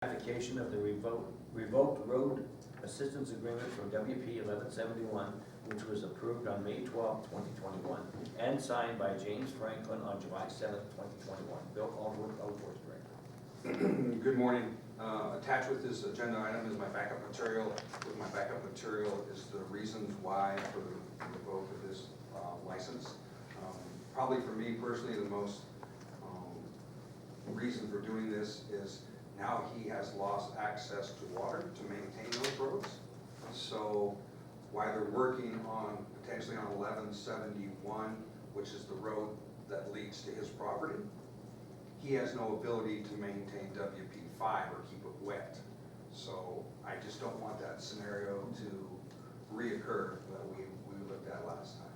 Ratification of the revoked road assistance agreement from WP 1171, which was approved on May 12, 2021, and signed by James Franklin on July 7, 2021. Bill Caldwell, Public Works Director. Good morning. Attached with this agenda item is my backup material. With my backup material is the reasons why for the revoke of this license. Probably for me personally, the most reason for doing this is now he has lost access to water to maintain those roads. So while they're working on potentially on 1171, which is the road that leads to his property, he has no ability to maintain WP5 or keep it wet. So I just don't want that scenario to reoccur that we looked at last time.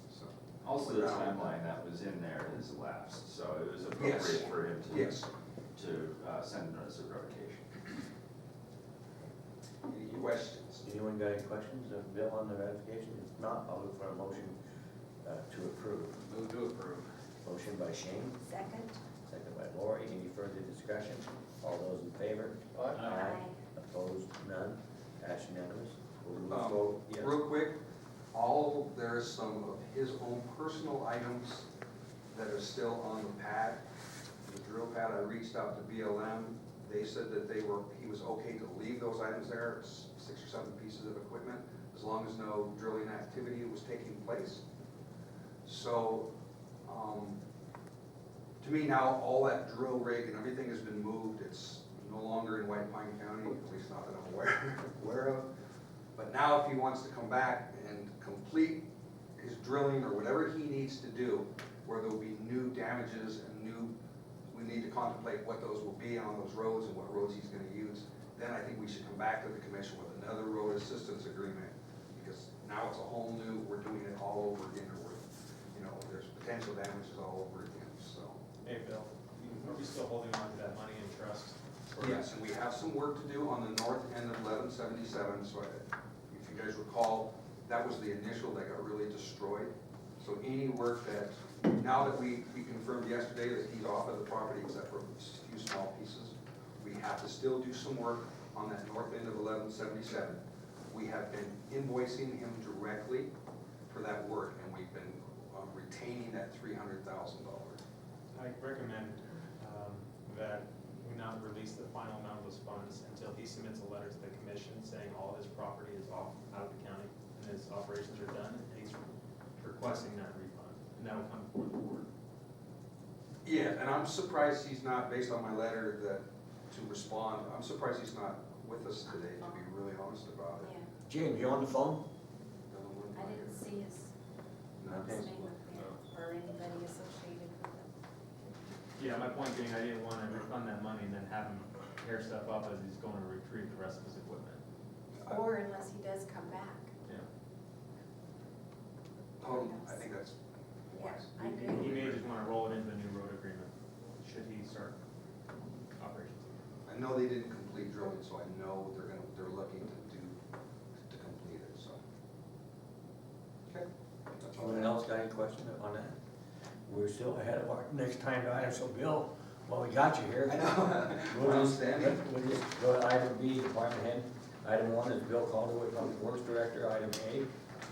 So Also, the timeline that was in there has elapsed, so it was appropriate Yes. for him to, Yes. to send notice of revocation. Any questions? Anyone got any questions of Bill on the ratification? If not, I'll look for a motion to approve. Move to approve. Motion by Shane, Second. second by Lori. Any further discussion? All those in favor? Aye. Opposed? None. Passed unanimous. We'll move Um, forward. Yes. Real quick, there's some of his own personal items that are still on the pad. The drill pad, I reached out to BLM. They said that he was okay to leave those items there, 6 or 7 pieces of equipment, as long as no drilling activity was taking place. So, to me now, all that drill rig and everything has been moved. It's no longer in White Pine County, at least not that I'm aware of. But now if he wants to come back and complete his drilling or whatever he needs to do, where there'll be new damages and we need to contemplate what those will be on those roads and what roads he's gonna use, then I think we should come back to the commission with another road assistance agreement, because now it's a whole new, we're doing it all over again, or there's potential damages all over again, so. Hey, Bill, are we still holding on to that money in trust? Yes, and we have some work to do on the north end of 1177, so if you guys recall, that was the initial that got really destroyed. So any work that, now that we confirmed yesterday that he's off of the property except for a few small pieces, we have to still do some work on that north end of 1177. We have been invoicing him directly for that work, and we've been retaining that $300,000. I recommend that we not release the final amount of those funds until he submits a letter to the commission saying all his property is out of the county and his operations are done, and he's requesting that refund, and that will come before the board. Yeah, and I'm surprised he's not, based on my letter to respond, I'm surprised he's not with us today, to be really honest about it. Yeah, James, you on the phone? Doesn't look I like didn't it. see his Okay. name up there or anybody associated with it. Yeah, my point being, I didn't want to refund that money and then have him tear stuff up as he's going to retrieve the rest of his equipment. Or unless he does come back. Yeah. I think that's Yeah, wise. I He agree. may just want to roll it into the new road agreement, should he start operations again. I know they didn't complete drilling, so I know they're looking to complete it, so. Okay. That's all I Anyone have. else got any question on that? We're still ahead of our next time item, so Bill, well, we got you here. I know. We'll just Outstanding. go to item B, department head. Item 1 is Bill Caldwell, Public Works Director. Item A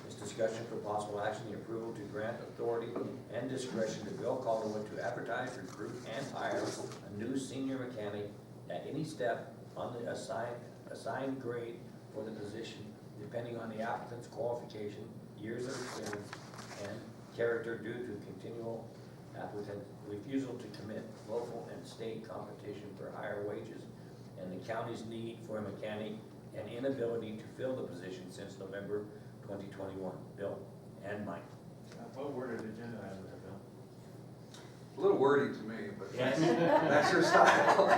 is discussion for possible action, the approval to grant authority and discretion to Bill Caldwell to advertise, recruit, and hire a new senior mechanic at any step on the assigned grade for the position, depending on the applicant's qualification, years of experience, and character due to continual applicant refusal to commit local and state competition for higher wages, and the county's need for a mechanic and inability to fill the position since November 2021. Bill and Mike. What worded agenda item there, Bill? A little wordy to me, but Yes. that's your style.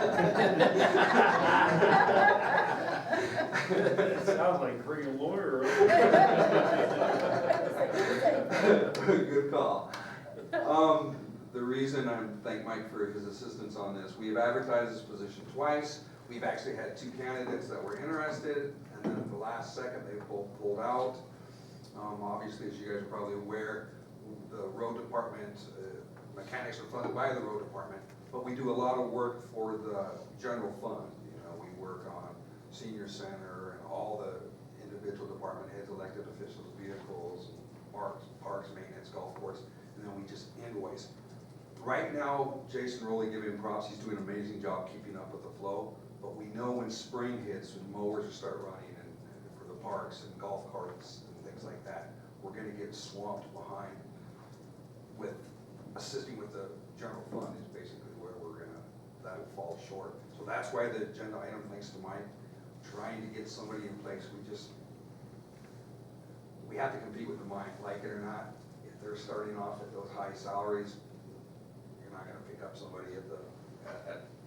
Sounds like bring a lawyer. Good call. The reason I thank Mike for his assistance on this, we have advertised this position twice. We've actually had 2 candidates that were interested, and then at the last second, they both pulled out. Obviously, as you guys are probably aware, the road department mechanics are funded by the road department, but we do a lot of work for the general fund. You know, we work on senior center and all the individual department heads, elected officials, vehicles, parks, maintenance, golf course, and then we just invoice. Right now, Jason Rowley, give him props, he's doing an amazing job keeping up with the flow, but we know when spring hits, when mowers start running and for the parks and golf carts and things like that, we're gonna get swamped behind with assisting with the general fund is basically where that will fall short. So that's why the agenda item, thanks to Mike, trying to get somebody in place, we have to compete with the mine, like it or not. If they're starting off at those high salaries, you're not gonna pick up somebody at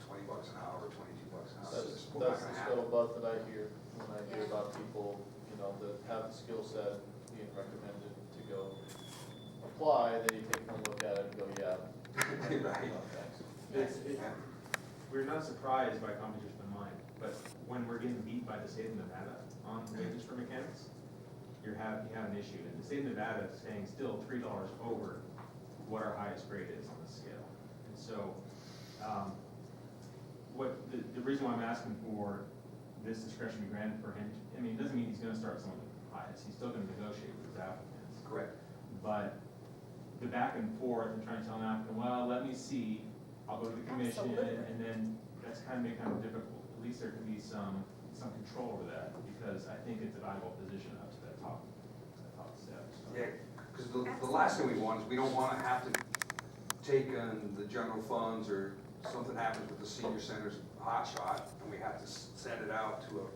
$20 an hour or $22 an hour. It's just not That's gonna the happen. scuttlebutt that I hear when I hear Yeah. about people, you know, that have the skill set being recommended to go apply, then you take one look at it and go, yeah. Right. No, thanks. We're not surprised by competition in mine, but when we're getting beat by the state of Nevada on wages for mechanics, you have an issue. And the state of Nevada is staying still $3 over what our highest grade is on the scale. And so, the reason why I'm asking for this discretion to be granted for him, I mean, it doesn't mean he's gonna start someone with the highest, he's still gonna negotiate with his applicants. Correct. But the back and forth and trying to tell an applicant, well, let me see, I'll go to the commission, Absolutely. and then that's kind of difficult. At least there can be some control over that, because I think it's a valuable position up to that top step. So. Yeah, because the last thing we want is, we don't wanna have to take on the general funds, or something happens with the senior center's hot shot, and we have to send it out to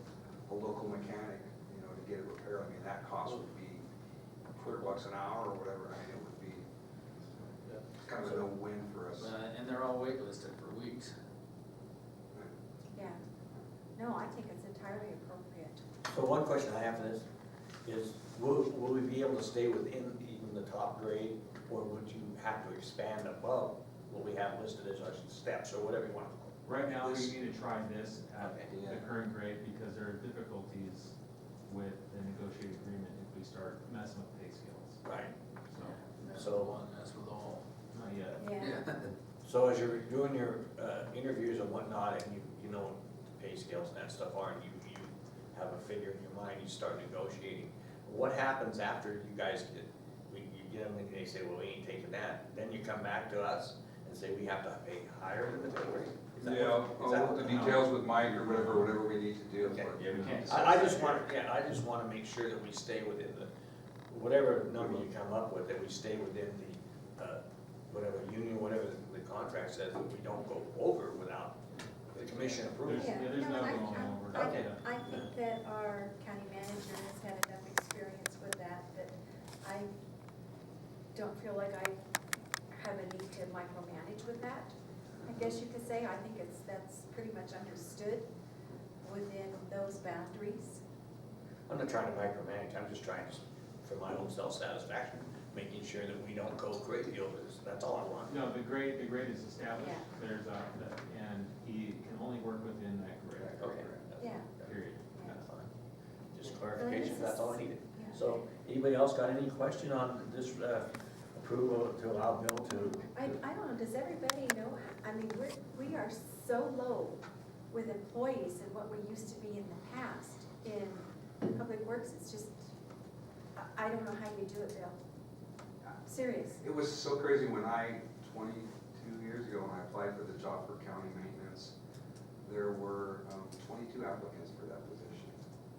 a local mechanic, you know, to get it repaired. I mean, that cost would be $100 an hour or whatever. I mean, it would be kind of a no-win for us. And they're all waitlisted for weeks. Yeah. No, I think it's entirely appropriate. So one question I have for this is, will we be able to stay within even the top grade, or would you have to expand above what we have listed as our steps, or whatever you want to call it? Right now, we This- need to try this at Okay. the current grade, because there are difficulties with the negotiated agreement if we start messing with pay scales. Right. So, That's So- one, that's with all. not yet. Yeah. So as you're doing your interviews and whatnot, and you know what the pay scales and that stuff are, and you have a figure in your mind, you start negotiating. What happens after you guys you get them and they say, well, we ain't taking that, then you come back to us and say, we have to pay higher than the pay rate? Is that Yeah, what- is I'll that work what the details with Mike or whatever we need to do. Okay. Yeah, we can't. I just want, I just wanna make sure that we stay within the, whatever number you come up with, that we stay within the, whatever union, whatever the contract says, that we don't go over without the commission approval. There's- yeah, there's no, no and going over. Okay. I think that our county manager has had enough experience with that I don't feel like I have a need to micromanage with that. I guess you could say, I think that's pretty much understood within those boundaries. I'm not trying to micromanage, I'm just trying to, for my own self-satisfaction, making sure that we don't go crazy over this, that's all I want. No, the grade is established, Yeah. there's and he can only work within that grade. Okay. Yeah. Period. That's fine. Just clarification, that's all I needed. Yeah. So, anybody else got any question on this approval to allow Bill to? I don't know, does everybody know, I mean, we are so low with employees and what we used to be in the past in Public Works, it's just, I don't know how you do it, Bill. Serious. It was so crazy when 22 years ago, when I applied for the job for county maintenance, there were 22 applicants for that position.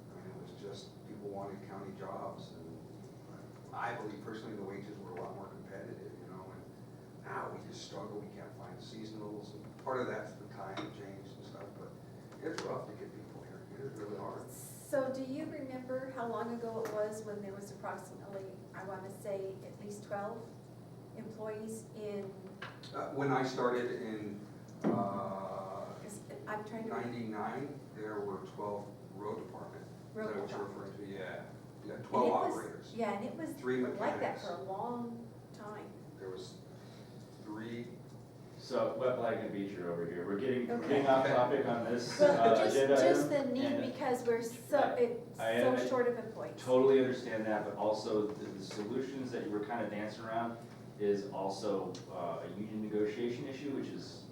I mean, it was just, people wanted county jobs, and I believe personally the wages were a lot more competitive, you know, and now we just struggle, we can't find seasonals, and part of that's the time change and stuff, but it's rough to get people here, it is really hard. So do you remember how long ago it was when there was approximately, I want to say, at least 12 employees in, When I started in I'm trying to. 99, there were 12 road department. Road Is that what you're department. referring to? Yeah, yeah, And 12 it was- operators. Yeah, and it was 3 like that mechanics. for a long time. There was 3. So, wet blanket beacher over here, we're getting Okay. off topic on this Well, agenda just the item, need, and because we're so, I- so short of employees. Totally understand that, but also the solutions that you were kind of dancing around, is also a union negotiation issue, which is